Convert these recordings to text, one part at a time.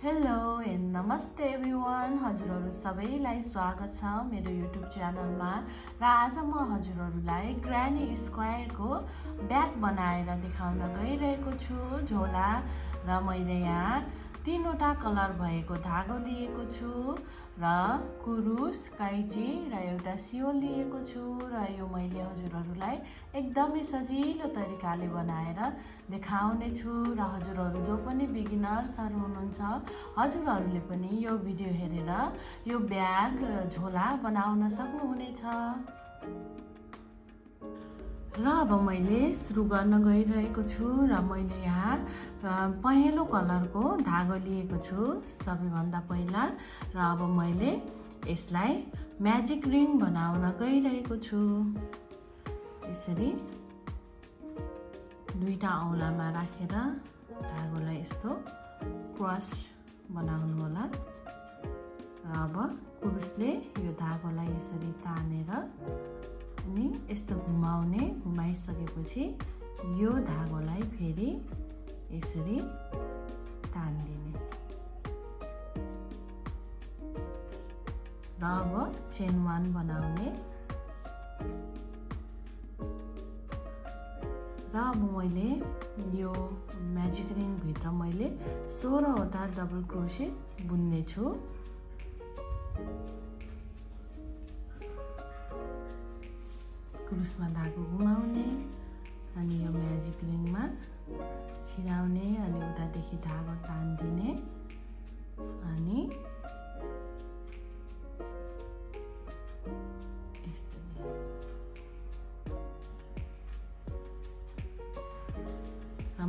Hello and नमस्ते everyone. हजुरहरू सबैलाई स्वागत छ मेरो युट्युब च्यानलमा। र आज म हजुरहरूलाई ग्रानी स्क्वायरको ब्याग बनाएर देखाउन गइरहेको छु। झोला र मैले यहाँ 3वटा कलर भएको धागो लिएको छु र कुरुस, कैची र एउटा सियोल लिएको छु र यो मैले हजुरहरूलाई एकदमै सजिलो तरिकाले बनाएर देखाउने छु र हजुरहरू जो पनि बिगिनर्सहरू हुनुहुन्छ हजुरहरूले पनि यो भिडियो हेरेर यो ब्याग झोला बनाउन सक्नुहुनेछ। र अब मैले सुरु गर्न गइरहेको छु र मैले यहाँ पहेँलो कलरको धागो लिएको छु सबैभन्दा पहिला। र अब मैले यसलाई म्याजिक रिङ बनाउन गइरहेको छु। यसरी 2टा औँलामा राखेर धागोलाई यस्तो क्रस बनाउनु होला। र अब कुरुसले यो धागोलाई यसरी तानेर अनि यस्तो घुमाइसकेपछि यो धागोलाई फेरि यसरी तान्दिने। र अब चेन 1 बनाउने। र अब मैले यो म्याजिक रिङ भित्र मैले 16वटा डबल क्रोशे बुन्ने छु। कुरुसमा धागो घुमाउने अनि यो म्याजिक रिङमा छिराउने अनि उतादेखि धागो तान्दिने अनि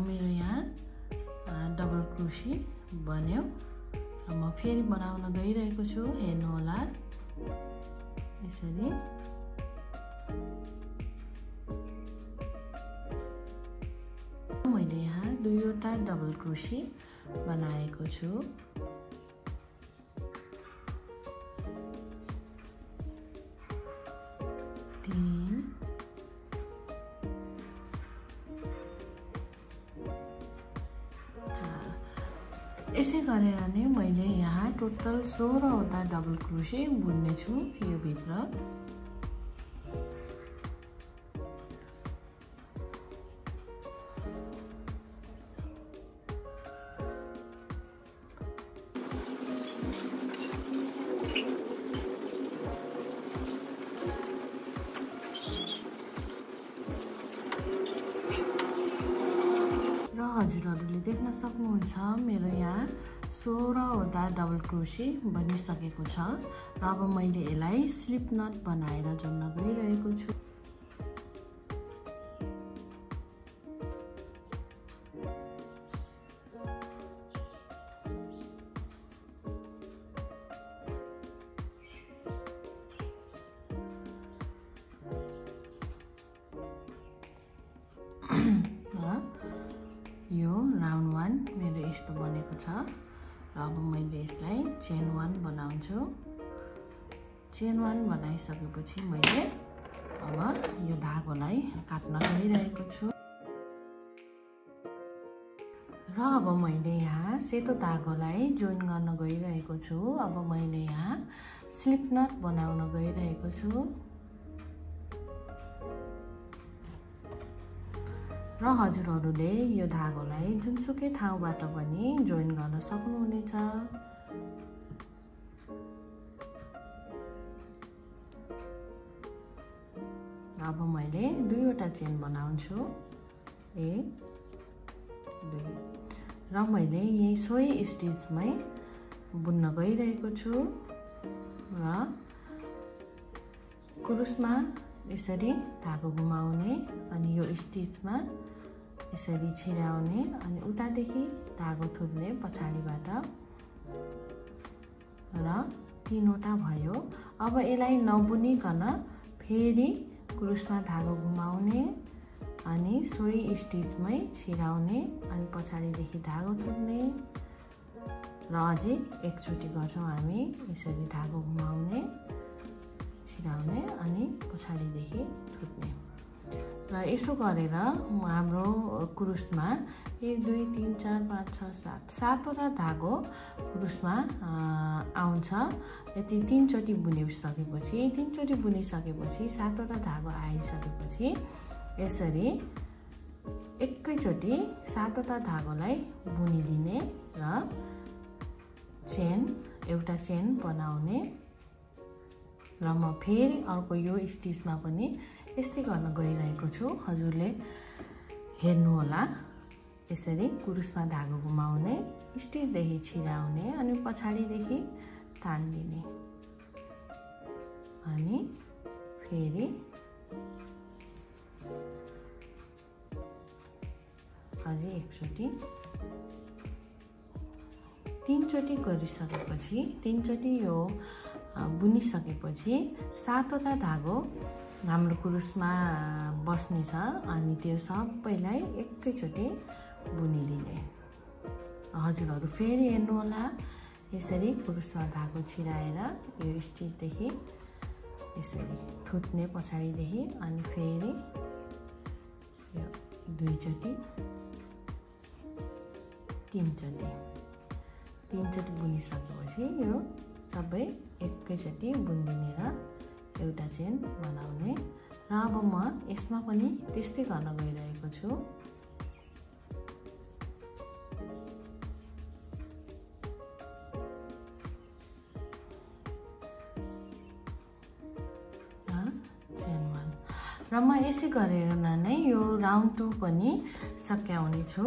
मेरो यहाँ डबल क्रोशे बन्यो र म फेरि बनाउन गइरहेको छु। हेर्नु होला यसरी मैले यहाँ 2वटा डबल क्रोशे बनाएको छु। यसै गरेर नै मैले यहाँ टोटल 16वटा डबल क्रोशे बुन्ने छु यो भित्र। र हजुरहरूले देख्न सक्नुहुन्छ मेरो यहाँ 16वटा डबल क्रोशे बनिसकेको छ। र अब मैले यसलाई स्लिप नट बनाएर जोड्न गइरहेको छु। यो राउन्ड 1 मेरो यस्तो बनेको छ। र अब मैले यसलाई चेन 1 बनाउँछु। चेन 1 बनाइसकेपछि मैले अब यो धागोलाई काट्न गइरहेको छु। र अब मैले यहाँ सेतो धागोलाई जोइन गर्न गइरहेको छु। अब मैले यहाँ स्लिप नट बनाउन गइरहेको छु। र हजुरहरूले यो धागोलाई जुनसुकै ठाउँबाट पनि जोइन गर्न सक्नुहुनेछ। अब मैले 2वटा चेन बनाउँछु 1 2 र मैले यही सोही स्टिचमै बुन्न गइरहेको छु। र कुरुसमा यसरी धागो घुमाउने अनि यो स्टिचमा यसरी छिराउने अनि उतादेखि धागो थुन्ने पछाडिबाट। र 3वटा भयो। अब यसलाई नबुनिकन फेरि कुरुसमा धागो घुमाउने अनि सोही स्टिचमै छिराउने अनि पछाडिदेखि धागो थुन्ने र अझै एकचोटि गर्छौँ हामी। यसरी धागो घुमाउने छिराउने अनि पछाडिदेखि थुन्ने। र यसो गरेर हाम्रो कुरुसमा 1 2 3 4 5 6 7 7वटा धागो कुरुसमा आउँछ। यति 3 चोटी बुनिसकेपछि 3 चोटी बुनिसकेपछि 7वटा धागो आइसकेपछि यसरी एकैचोटी 7वटा धागोलाई बुनिदिने र एउटा चेन बनाउने र म फेरि अर्को यो स्टिचमा पनि यस्तै गर्न गइरहेको छु। हजुरले हेर्नु होला। यसरी कुरुसमा धागो घुमाउने, स्टिचदेखि छिराउने अनि पछाडिदेखि तान्दिने अनि फेरि अझै एकचोटी 3 चोटी गरिसकेपछि 3 चोटी यो बुनिसकेपछि 7वटा धागो हाम्रो कुरुसमा बस्नेछ अनि त्यो सबैलाई एकैचोटी बुनिदिने। हजुरहरू फेरि हेर्नु होला। यसरी कुरुसमा धागो छिराएर यो स्टिचदेखि यसरी थुट्ने पछाडिदेखि अनि फेरि यो 2 चोटी 3 चोटी बुनिसकेपछि यो सबै एकैचोटी बुनिदिने र एउटा चेन बनाउने। र अब म यसमा पनि त्यस्तै गर्न गइरहेको छु। चेन 1 र म यसै गरेर नै यो राउन्ड 2 पनि सकाउने छु।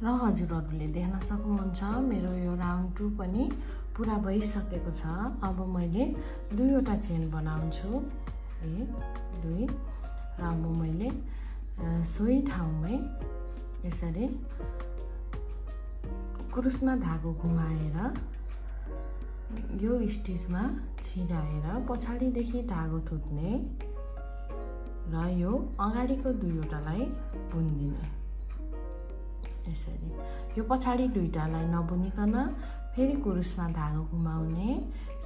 र हजुरहरूले देख्न सक्नुहुन्छ मेरो यो राउन्ड 2 पनि पुरा भइसकेको छ। अब मैले 2वटा चेन बनाउँछु। 1 2 र अब मैले सोही ठाउँमै यसरी कुरुसमा धागो घुमाएर यो स्टिचमा छिराएर पछाडिदेखि धागो थुट्ने र यो अगाडिको 2वटालाई बुनिदिने। यसरी यो पछाडि 2टालाई नबुनिकन फेरि कुरुसमा धागो घुमाउने,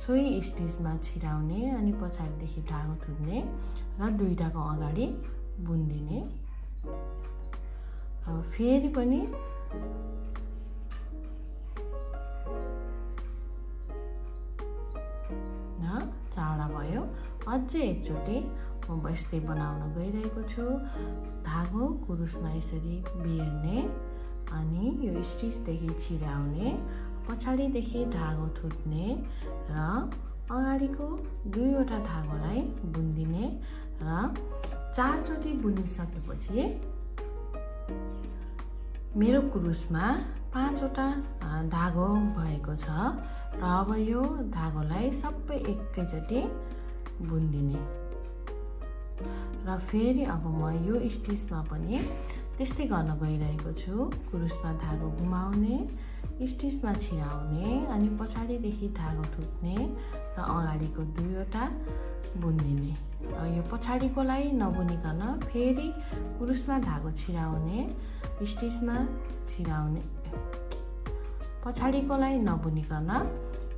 सोही स्टिचमा छिराउने अनि पछाडिदेखि धागो थुट्ने र 2टाको अगाडि बुनिदिने। अब फेरि पनि चाडा भयो। अझै एकचोटि म यस्तै बनाउन गइरहेको छु। धागो कुरुसमा यसरी बिहेर्ने अनि यो स्टिचदेखि छिराउने, पछाडिदेखि धागो थुट्ने र अगाडिको 2वटा धागोलाई बुनिदिने र 4 चोटी बुनिसकेपछि मेरो कुरुसमा 5वटा धागो भएको छ र अब यो धागोलाई सबै एकैचोटी बुनिदिने र फेरि अब म यो स्टिचमा पनि त्यस्तै गर्न गइरहेको छु। कुरुसमा धागो घुमाउने, स्टिचमा छिराउने अनि पछाडिदेखि धागो थुट्ने र अगाडिको 2वटा बुनिदिने र यो पछाडिकोलाई नबुनिकन फेरि कुरुसमा धागो छिराउने, स्टिचमा छिराउने, पछाडिकोलाई नबुनिकन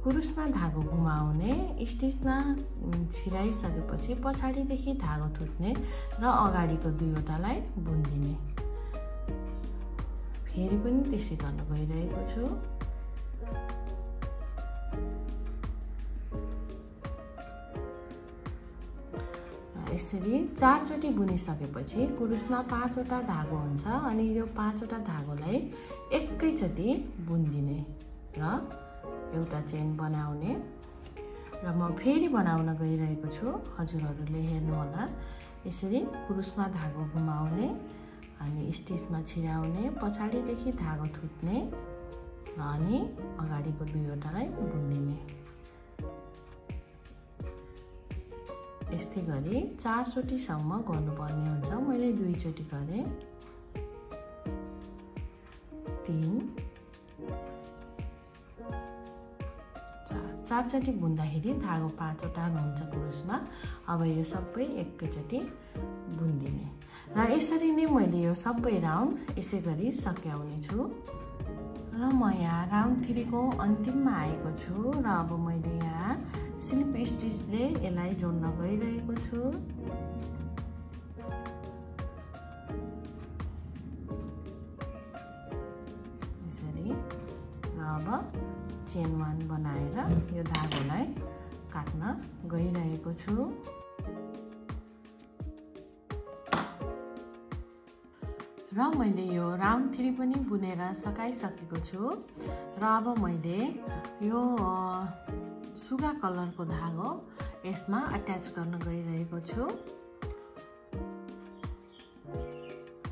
कुरुसमा धागो घुमाउने, स्टिचमा छिराइसकेपछि पछाडिदेखि धागो थुट्ने र अगाडिको 2वटालाई बुनिदिने। फेरि पनि त्यसै गर्न गइरहेको छु। यसरी 4 चोटी बुनिसकेपछि कुरुसमा 5वटा धागो हुन्छ अनि यो 5वटा धागोलाई एकैचोटि बुनिदिने र एउटा चेन बनाउने र म फेरि बनाउन गइरहेको छु। हजुरहरूले हेर्नु होला। यसरी कुरुसमा धागो घुमाउने अनि स्टिचमा छिराउने, पछाडिदेखि धागो थुट्ने अनि अगाडिको 2वटालाई बुनिदिने। यस्तै गरी 4 चोटीसम्म गर्नुपर्ने हुन्छ। मैले 2 चोटी गरेँ। 3 4 चोटी बुन्दाखेरि धागो 5वटा हुन्छ कुरुसमा। अब यो सबै एकैचोटि बुनिदिने र यसरी नै मैले यो सबै राउन्ड यसै गरी सकाउने छु। र म यहाँ राउन्ड 3 को अन्तिममा आएको छु र अब मैले यहाँ स्लिप स्टिचले यसलाई जोड्न गइरहेको छु। यसरी र अब चेन 1 बनाएर यो धागोलाई काट्न गइरहेको छु। र मैले यो राउन्ड 3 पनि बुनेर सकाइसकेको छु। र अब मैले यो सुगा कलरको धागो यसमा अट्याच गर्न गइरहेको छु।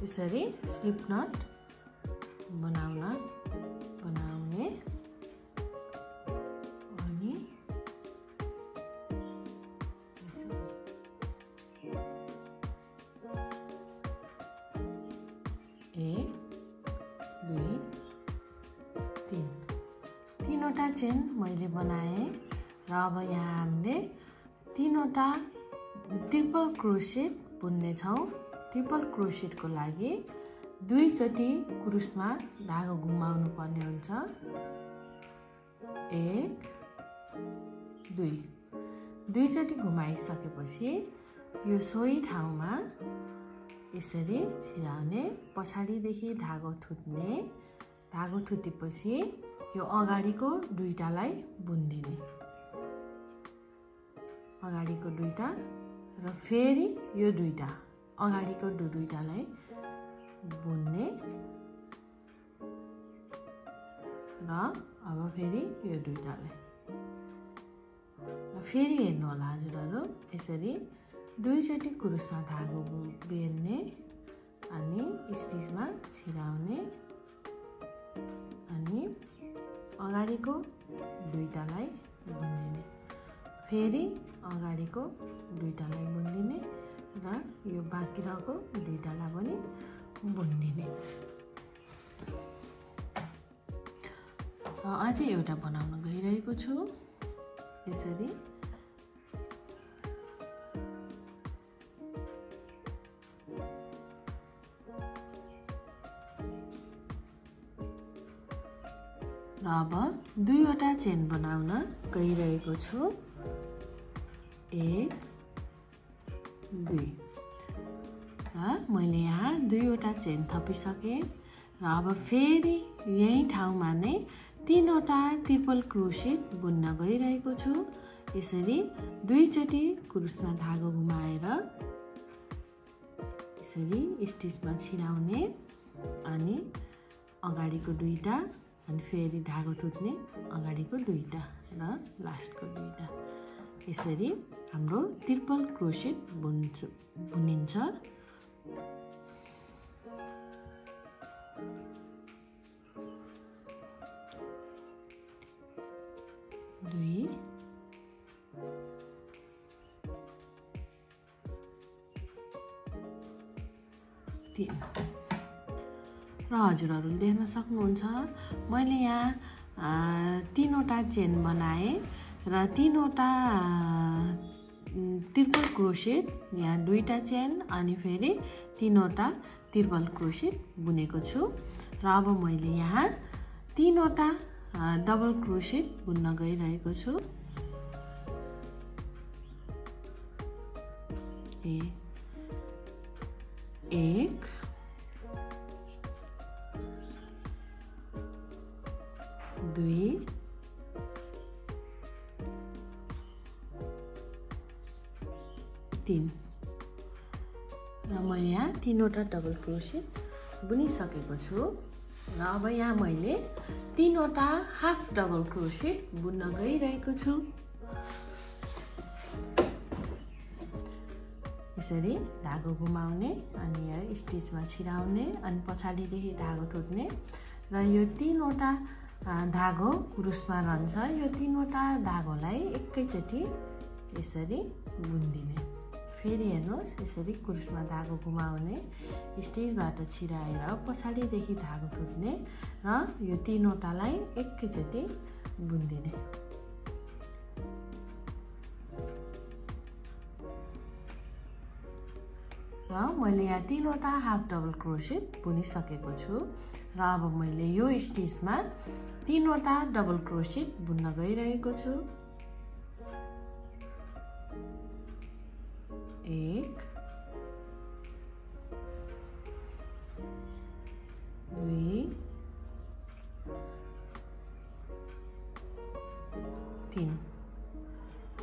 यसरी स्लिप नट बनाउने अनि तीनवटा चेन मैले बनाएँ र अब यहाँ हामीले तीनवटा ट्रिपल क्रोसेट बुन्ने छौं। ट्रिपल क्रोसेटको लागि 2 चोटी क्रुसमा धागो घुमाउनु पर्ने हुन्छ। 1 2 चोटी घुमाइसकेपछि यो सोही ठाउँमा यसरी छिराउने, पछाडीदेखि धागो थुत्ने, धागो थुतेपछि यो अगाडिको दुईटालाई बुन्दिने, अगाडिको दुईटा र फेरि यो दुईटा अगाडिको दुईटालाई बुन्ने र अब फेरि यो दुईटालाई फेरि हेर्नु होला हजुरहरु। यसरी 2 चोटी क्रुसमा धागो बेर्ने अनि स्टिचमा छिराउने अनि अगाडिको दुईटालाई बुन्दिने, फेरि अगाडिको दुईटालाई बुन्दिने र यो बाँकी रहेको दुईटालाई पनि बुन्दिने। अझै एउटा बनाउन गइरहेको छु। यसरी र अब 2वटा चेन बनाउन गइरहेको छु। 1 2 र मैले यहाँ 2वटा चेन थपिसके र अब फेरि यही ठाउँमा नै 3वटा ट्रिपल क्रोसेट बुन्न गइरहेको छु। यसरी 2 चोटी क्रुसमा धागो घुमाएर यसरी स्टिचमा छिराउने अनि अगाडिको दुईटा अनि फेरि धागो थुत्ने, अगाडिको दुईटा र लास्टको दुईटा। यसरी हाम्रो ट्रिपल क्रोसेट बुनिन्छ। 2 3 र हजुरहरूले देख्न सक्नुहुन्छ मैले यहाँ 3वटा चेन बनाएँ र 3वटा ट्रिपल क्रोसेट, यहाँ 2टा चेन अनि फेरि 3वटा ट्रिपल क्रोसेट बुनेको छु। र अब मैले यहाँ 3वटा डबल क्रोसेट बुन्न गइरहेको छु। 1 2 3 र मैले यहाँ 3वटा डबल क्रोसेट बुनिसकेको छु। र अब यहाँ मैले 3वटा हाफ डबल क्रोसेट बुन्न गइरहेको छु। यसरी धागो घुमाउने अनि यहाँ स्टिचमा छिराउने अनि पछाडीदेखि धागो थुत्ने र यो 3वटा धागो क्रुसमा रहन्छ। यो 3वटा धागोलाई एकैचोटि यसरी बुन्दिने, फेरि हेर्नुहोस् यसरी क्रुसमा धागो घुमाउने, स्टिचबाट छिराएर पछाडीदेखि धागो थुत्ने र यो 3वटालाई एकैचोटि बुन्दिने। र मैले यहाँ 3वटा हाफ डबल क्रोसेट बुनिसकेको छु। र अब मैले यो स्टिचमा 3वटा डबल क्रोसेट बुन्न गइरहेको छु। 1 2 3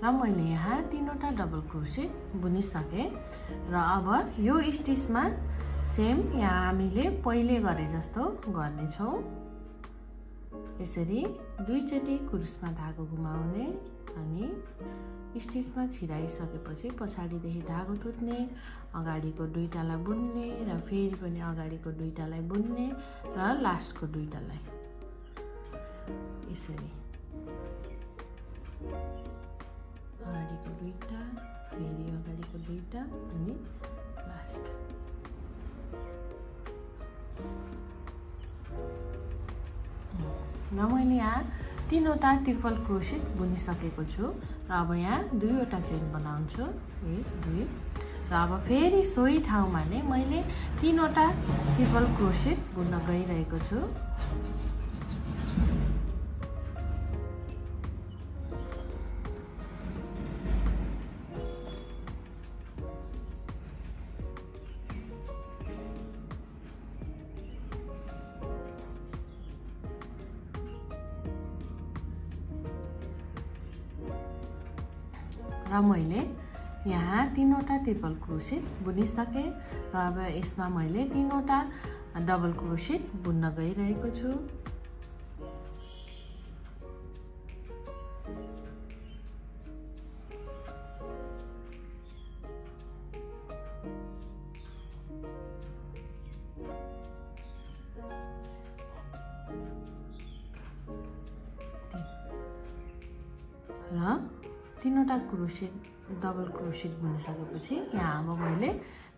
र मैले यहाँ 3वटा डबल क्रोसेट बुनिसके र अब यो स्टिचमा सेम यहाँ हामीले पहिले गरे जस्तो गर्ने छौं। यसरी दुईचोटी कुरुसमा धागो घुमाउने अनि स्टिचमा छिराइसकेपछि पछाडीदेखि धागो थुट्ने, अगाडिको दुईटालाई बुन्ने र फेरि पनि अगाडिको दुईटालाई बुन्ने र लास्टको दुईटालाई यसरी अगाडिको दुईटा फेरि अगाडिको दुईटा अनि लास्ट। र मैले यहाँ 3वटा ट्रिपल क्रोसेट बुनिसकेको छु र अब यहाँ 2वटा चेन बनाउँछु 1 2 र अब फेरि सोही ठाउँमा नै मैले 3वटा ट्रिपल क्रोसेट बुन्न गइरहेको छु। र मैले यहाँ 3वटा ट्रिपल क्रोसेट बुनिसके र अब यसमा मैले 3वटा डबल क्रोसेट बुन्न गइरहेको छु। र 3वटा क्रोसेट डबल क्रोसेट बुनिसकेपछि यहाँ अब मैले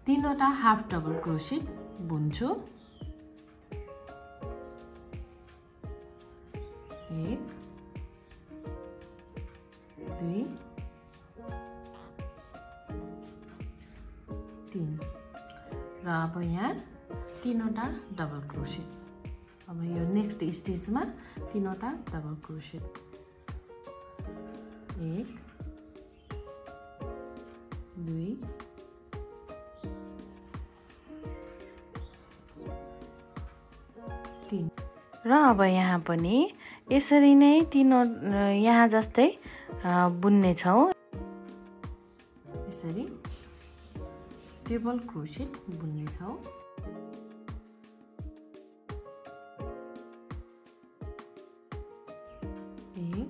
3वटा हाफ डबल क्रोसेट बुन्छु। 1 2 3 र अब यहाँ 3वटा डबल क्रोसेट। अब यो नेक्स्ट स्टिचमा 3वटा डबल क्रोसेट 1 2 3 र अब यहाँ पनि यसरी नै यहाँ जस्तै बुन्ने छौं। यसरी ट्रिपल क्रोसेट बुन्ने छौं। 1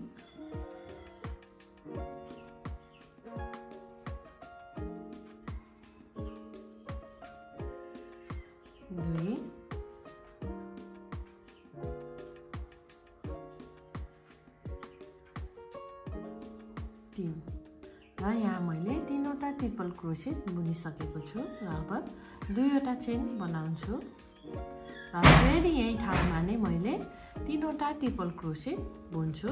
2 3 र यहाँ मैले 3वटा ट्रिपल क्रोसेट बुनिसकेको छु र अब 2वटा चेन बनाउँछु र फेरि यही ठाउँमा नै मैले 3वटा ट्रिपल क्रोसेट बुन्छु।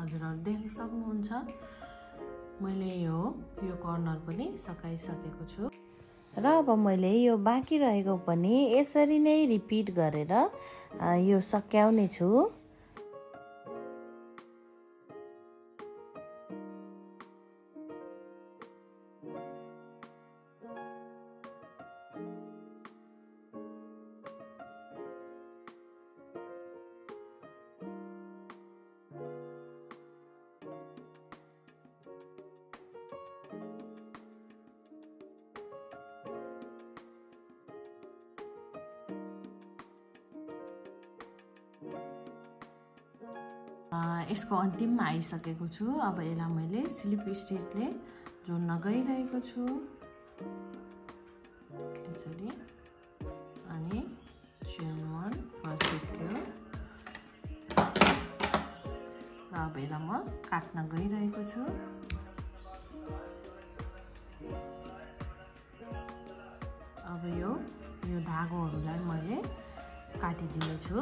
हजुरहरु देख्न सक्नुहुन्छ मैले यो कर्नर पनि सकाइसकेको छु र अब मैले यो बाँकी रहेको पनि यसरी नै रिपिट गरेर यो सकाउने छु। यसको अन्तिममा आइसकेको छु। अब यसलाई मैले स्लिप स्टिचले जोड्न गइरहेको छु यसरी अनि चेन 1 फर्स्ट सिक्यो र अब यसलाई म काट्न गइरहेको छु। अब यो धागोहरूलाई मैले काटिदिनेछु।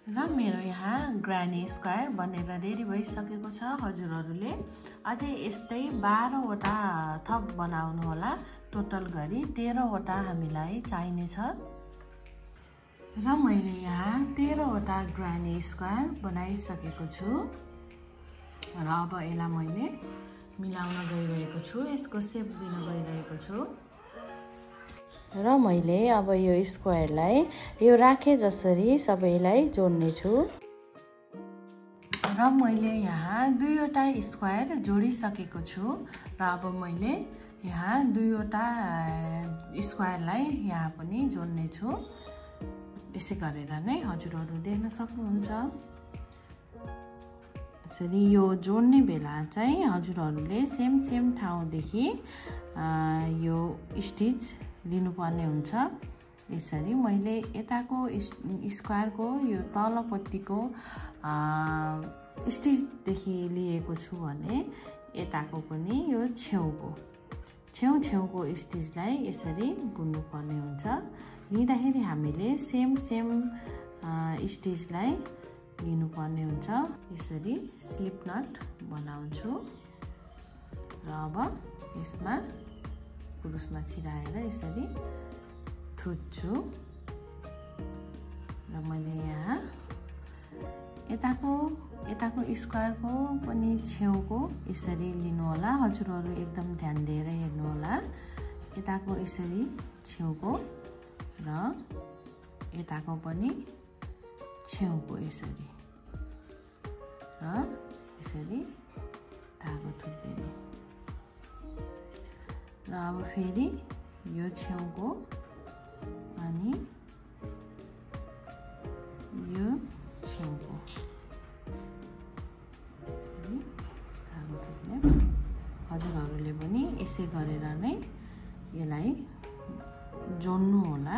र मेरो यहाँ ग्रानी स्क्वायर बनेर रेडी भइसकेको छ। हजुरहरूले अझै यस्तै 12वटा थप बनाउनु होला। टोटल गरी 13वटा हामीलाई चाहिनेछ। र मैले यहाँ 13वटा ग्रानी स्क्वायर बनाइसकेको छु। र अब यसलाई मैले मिलाउन गइरहेको छु, यसको सेप दिन गइरहेको छु। र मैले अब यो स्क्वायरलाई यो राखे जसरी सबैलाई जोड्ने छु। र मैले यहाँ 2वटा स्क्वायर जोडिसकेको छु। र अब मैले यहाँ 2वटा स्क्वायरलाई यहाँ पनि जोड्ने छु। यसै गरेर नै हजुरहरू देख्न सक्नुहुन्छ। यसरी यो जोड्ने बेला चाहिँ हजुरहरूले सेम ठाउँदेखि यो स्टिच लिनुपर्ने हुन्छ। यसरी मैले यताको स्क्वायरको यो तलपट्टिको स्टिचदेखि लिएको छु भने यताको पनि यो छेउको स्टिचलाई यसरी बुन्नुपर्ने हुन्छ। लिँदाखेरि हामीले सेम स्टिचलाई लिनुपर्ने हुन्छ। यसरी स्लिप नट बनाउँछु। र अब यसमा कुरुसमा छिराएर यसरी थुच्छु। र मैले यहाँ यताको स्क्वायरको पनि छेउको यसरी लिनु होला। हजुरहरू एकदम ध्यान दिएर हेर्नु होला। यताको यसरी छेउको र यताको पनि छेउको यसरी र यसरी धागो थुक्दिने। र अब फेरि यो छेउको अनि यो छेउको धागो थुक्ने। हजुरहरूले पनि यसै गरेर नै यसलाई जोड्नु होला।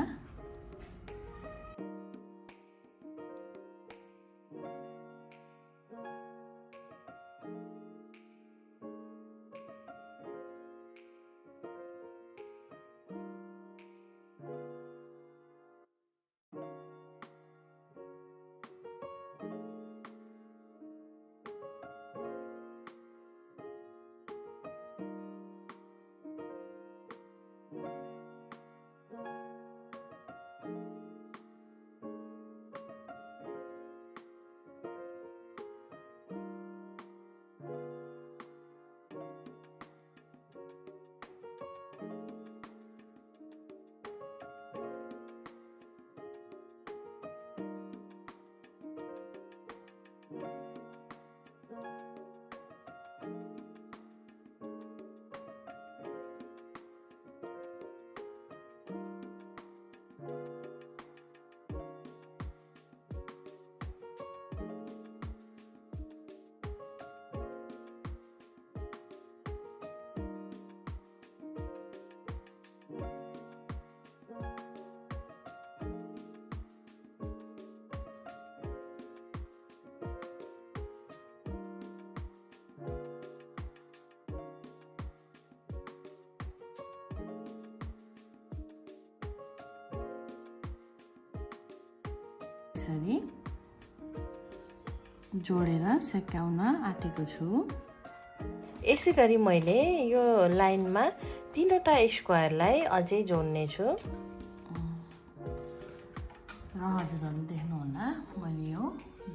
यसरी जोडेर सेक्याउन आँटेको छु। यसै गरी मैले यो लाइनमा 3वटा स्क्वायरलाई अझै जोड्ने छु। र हजुरहरूले देख्नुहोला मैले यो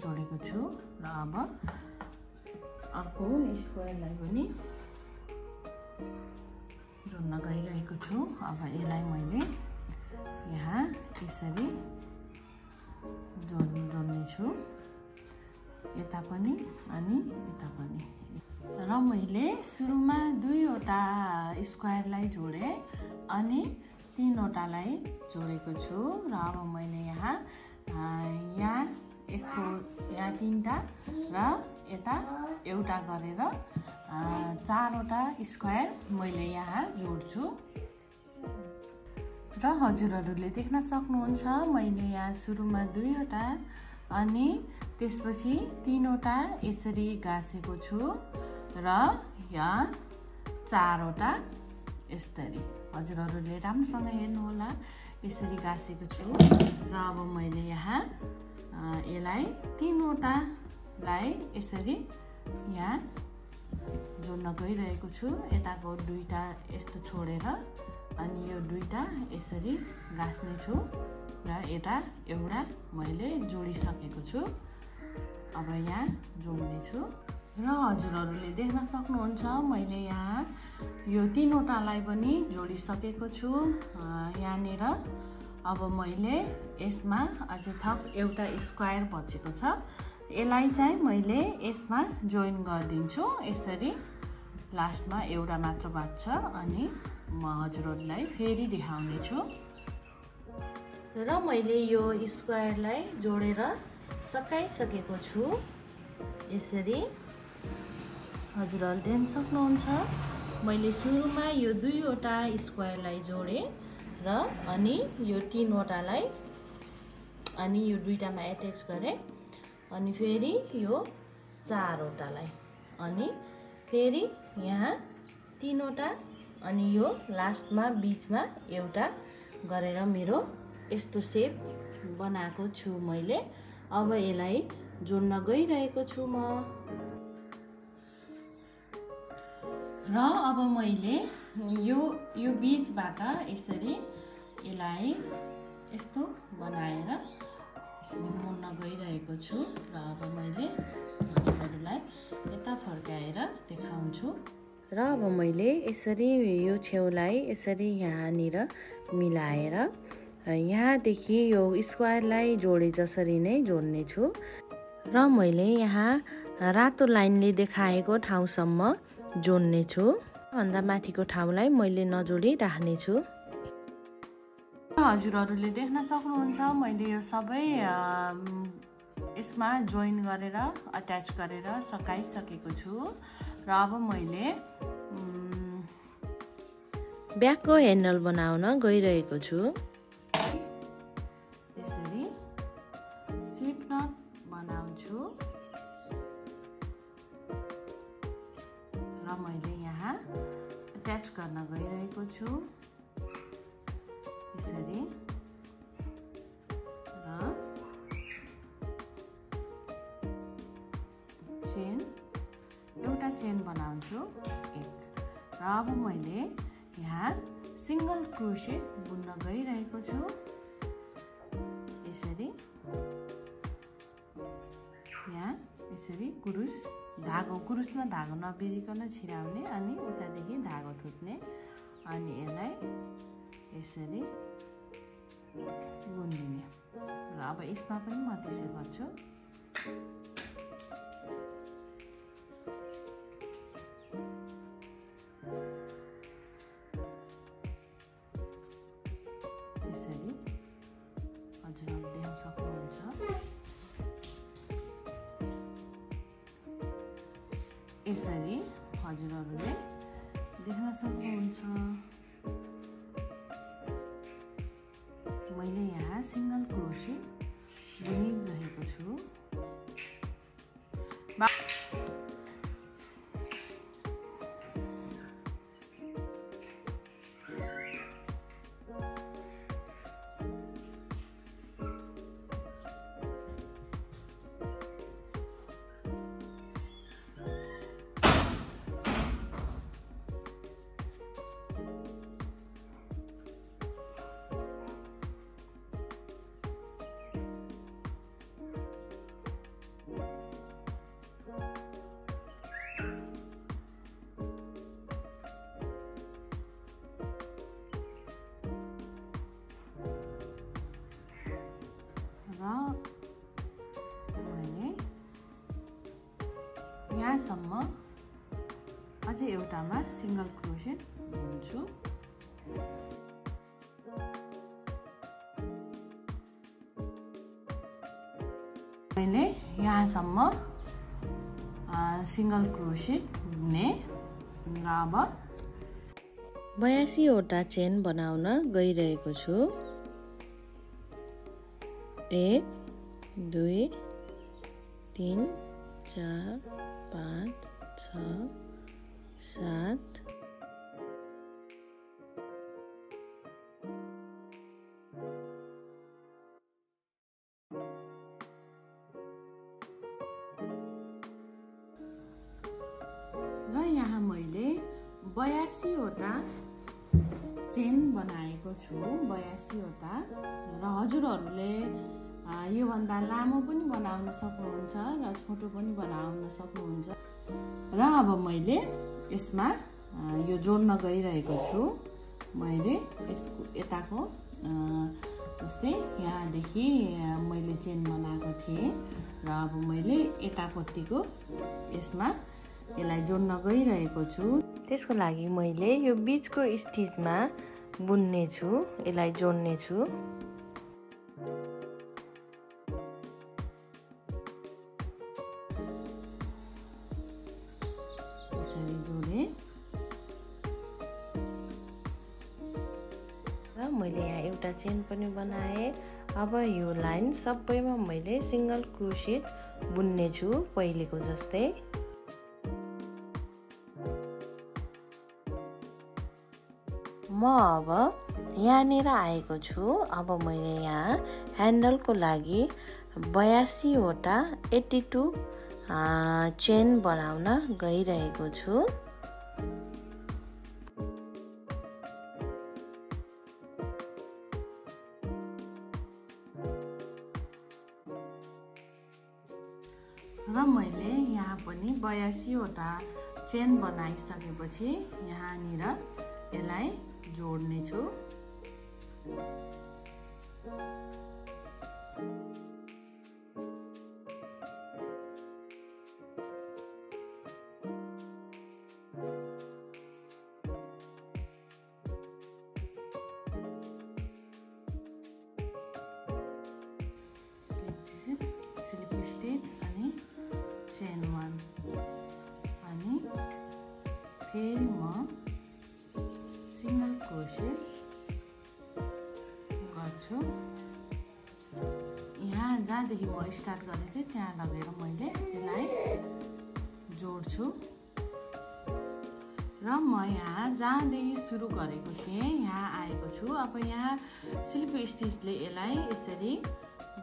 जोडेको छु। र अब अर्को स्क्वायरलाई पनि जोड्न गइरहेको छु। अब यसलाई मैले यहाँ यसरी जोड्ने छु। यता पनि अनि यता पनि। र मैले सुरुमा 2वटा स्क्वायरलाई जोडे अनि 3वटालाई जोडेको छु। र अब मैले यहाँ यसको यहाँ 3टा र यता एउटा गरेर 4वटा स्क्वायर मैले यहाँ जोड्छु। र हजुरहरूले देख्न सक्नुहुन्छ मैले यहाँ सुरुमा 2वटा अनि त्यसपछि 3वटा यसरी गाँसेको छु। र यहाँ 4वटा यसरी। हजुरहरूले राम्रोसँग हेर्नु होला। यसरी गाँसेको छु। र अब मैले यहाँ यसलाई तीनवटालाई यसरी यहाँ जोड्न गइरहेको छु। यताको दुईटा यस्तो छोडेर अनि यो दुईटा यसरी गाँस्ने छु र यता एउटा मैले जोडिसकेको छु। अब यहाँ जोड्ने छु र हजुरहरूले देख्न सक्नुहुन्छ मैले यहाँ यो तीनवटालाई पनि जोडिसकेको छु यहाँनिर। अब मैले यसमा अझै थप एउटा स्क्वायर बचेको छ, यसलाई चाहिँ मैले यसमा जोइन गरिदिन्छु। यसरी लास्टमा एउटा मात्र बाँच्छ अनि म हजुरहरूलाई फेरि देखाउने छु। र मैले यो स्क्वायरलाई जोडेर सकाइसकेको छु। यसरी हजुरहरूले देख्न सक्नुहुन्छ मैले सुरुमा यो दुईवटा स्क्वायरलाई जोडेँ र अनि यो तीनवटालाई अनि यो दुईटामा एट्याच गरेँ अनि फेरि यो चारवटालाई अनि फेरि यहाँ तीनवटा अनि यो लास्टमा बीचमा एउटा गरेर मेरो यस्तो सेप बनाएको छु मैले। अब यसलाई जोड्न गइरहेको छु म। र अब मैले यो बीचबाट यसरी यसलाई यस्तो बनाएर यसरी मोड्न गइरहेको छु र अब मैले हजुरहरूलाई यता फर्काएर देखाउँछु। र अब मैले यसरी यो छेउलाई यसरी यहाँनिर मिलाएर यहाँदेखि यो स्क्वायरलाई जोडे जसरी नै जोड्ने छु र मैले यहाँ रातो लाइनले देखाएको ठाउँसम्म जोड्ने छु। भन्दा माथिको ठाउँलाई मैले नजोडी राख्ने छु। हजुरहरूले देख्न सक्नुहुन्छ मैले यो सबै यसमा जोइन गरेर अट्याच गरेर सकाइसकेको छु र अब मैले ब्याकको ह्यान्डल बनाउन गइरहेको छु। यसरी स्लिप नट बनाउँछु र मैले यहाँ अट्याच गर्न गइरहेको छु यसरी र चेन एउटा चेन बनाउँछु एक। र अब मैले यहाँ सिंगल क्रोशेट बुन्न गइरहेको छु यसरी। यहाँ यसरी कुरुसमा धागो नबिरिकन छिराउने अनि उतादेखि धागो थुत्ने अनि यसलाई यसरी बुनिदिने र अब यसमा पनि म त्यसै गर्छु। यसरी हजुरहरूले देख्न सक्नुहुन्छ। यसरी हजुरहरूले देख्न सक्नुहुन्छ मैले यहाँ सिंगल क्रोशेट बुनिरहेको छु। मैले यहाँसम्म अझै एउटामा सिंगल क्रोशेट बुन्छु। मैले यहाँसम्म सिंगल क्रोशेट बुने र अब 82 वटा चेन बनाउन गइरहेको छु। 1 2 3 4 5 6 7 8 82 वटा चेन बनाएको छु, 82 वटा। र हजुरहरूले योभन्दा लामो पनि बनाउन सक्नुहुन्छ र छोटो पनि बनाउन सक्नुहुन्छ। र अब मैले यसमा यो जोड्न गइरहेको छु। मैले यसको यताको जस्तै यहाँदेखि मैले चेन बनाएको थिएँ र अब मैले यतापट्टिको यसमा यसलाई जोड्न गइरहेको छु। त्यसको लागि मैले यो बीचको स्टिचमा बुन्ने छु, यसलाई जोड्ने छु। यसरी जोडे र मैले यहाँ एउटा चेन पनि बनाएँ। अब यो लाइन सबैमा मैले सिंगल क्रोसेट बुन्ने छु पहिलेको जस्तै। म अब यहाँनिर आएको छु। अब मैले यहाँ ह्यान्डलको लागि 82 वटा 82 चेन बनाउन गइरहेको छु। र मैले यहाँ पनि 82 वटा चेन बनाइसकेपछि यहाँनिर यसलाई जोड्ने छु। स्लिप स्टिच अनि चेन 1 अनि फेरि म सिंगल क्रोसेट गर्छु। यहाँ जहाँदेखि म स्टार्ट गरेको थिएँ त्यहाँ लगेर मैले यसलाई जोड्छु र म यहाँ जहाँदेखि सुरु गरेको थिएँ यहाँ आएको छु। अब यहाँ स्लिप स्टिचले यसलाई यसरी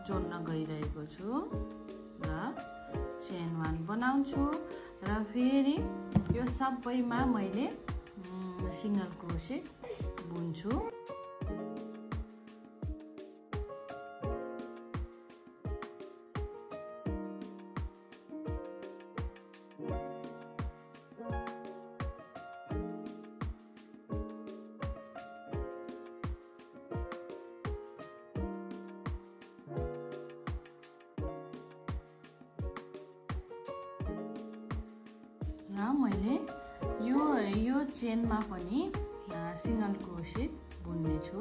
जोड्न गइरहेको छु र चेन 1 बनाउँछु र फेरि यो सबैमा मैले सिंगल क्रोसेट बुन्छु। र मैले यो चेनमा पनि सिंगल क्रोसेट बुन्ने छु।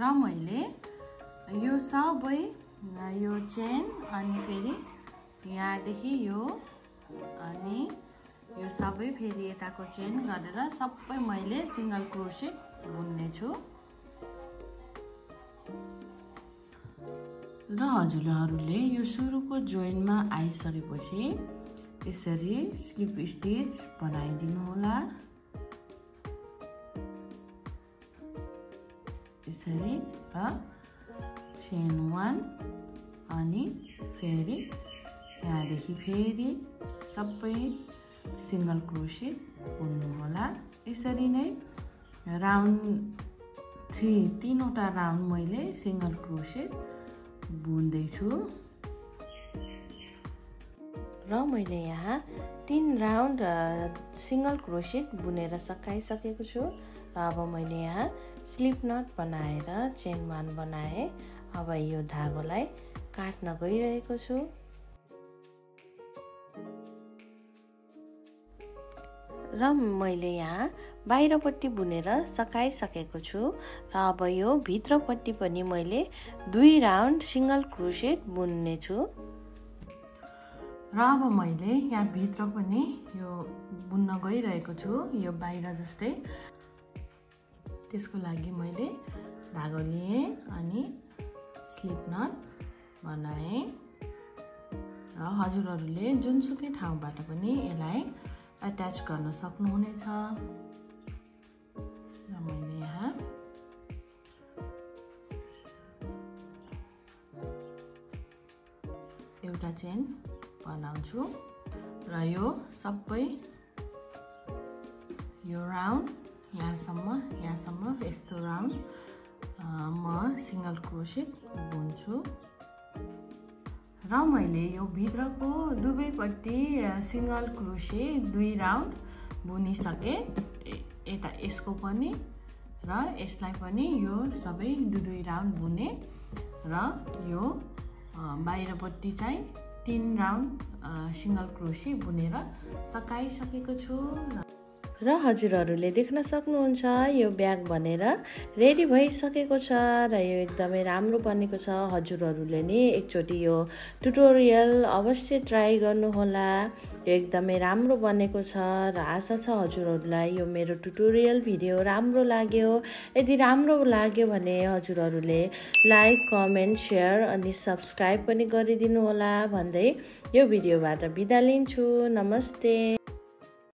र मैले यो सबै यो चेन अनि फेरि यहाँदेखि यो अनि यो सबै फेरि यताको चेन गरेर सबै मैले सिंगल क्रोसेट बुन्ने छु। र हजुरहरूले यो सुरुको जोइनमा आइसकेपछि यसरी स्लिप स्टिच बनाइदिनु होला। यसरी र चेन 1 अनि फेरि यहाँदेखि फेरि सबै सिंगल क्रोसेट बुन्नु होला। यसरी नै राउन्ड 3 राउन्ड मैले सिंगल क्रोसेट बुन्दै छु। र र मैले यहाँ 3 राउन्ड सिंगल क्रोसेट बुनेर सकाइसकेको छु। र अब मैले यहाँ स्लिप नट बनाएर चेन 1 बनाएँ। अब यो धागोलाई काट्न गइरहेको छु। र मैले यहाँ बाहिरपट्टि बुनेर सकाइसकेको छु। र अब यो भित्रपट्टि पनि मैले 2 राउन्ड सिंगल क्रोसेट बुन्ने छु। र अब मैले यहाँ भित्र पनि यो बुन्न गइरहेको छु, यो बाहिर जस्तै। त्यसको लागि मैले धागो लिएँ अनि स्लिप नट बनाएँ। र हजुरहरूले जुनसुकै ठाउँबाट पनि यसलाई अट्याच गर्न सक्नुहुनेछ। र मैले यहाँ एउटा चेन बनाउँछु र यो सबै यो राउन्ड यहाँसम्म यस्तो राउन्ड म सिंगल क्रोसेट बुन्छु। र मैले यो भित्रको दुवैपट्टि सिंगल क्रोसे 2 राउन्ड बुनिसके। यता यसको पनि र यसलाई पनि यो सबै 2 राउन्ड बुने। र यो बाहिरपट्टि चाहिँ 3 राउन्ड सिंगल क्रोसे बुनेर सकाइसकेको छु। र हजुरहरूले देख्न सक्नुहुन्छ यो ब्याग बनेर रेडी भइसकेको छ र यो एकदमै राम्रो बनेको छ। हजुरहरूले नि एकचोटि यो ट्युटोरियल अवश्य ट्राई गर्नुहोला। यो एकदमै राम्रो बनेको छ र आशा छ हजुरहरूलाई यो मेरो ट्युटोरियल भिडियो राम्रो लाग्यो। यदि राम्रो लाग्यो भने हजुरहरूले लाइक, कमेन्ट, सेयर अनि सब्स्क्राइब पनि गरिदिनु होला भन्दै यो भिडियोबाट बिदा लिन्छु। नमस्ते।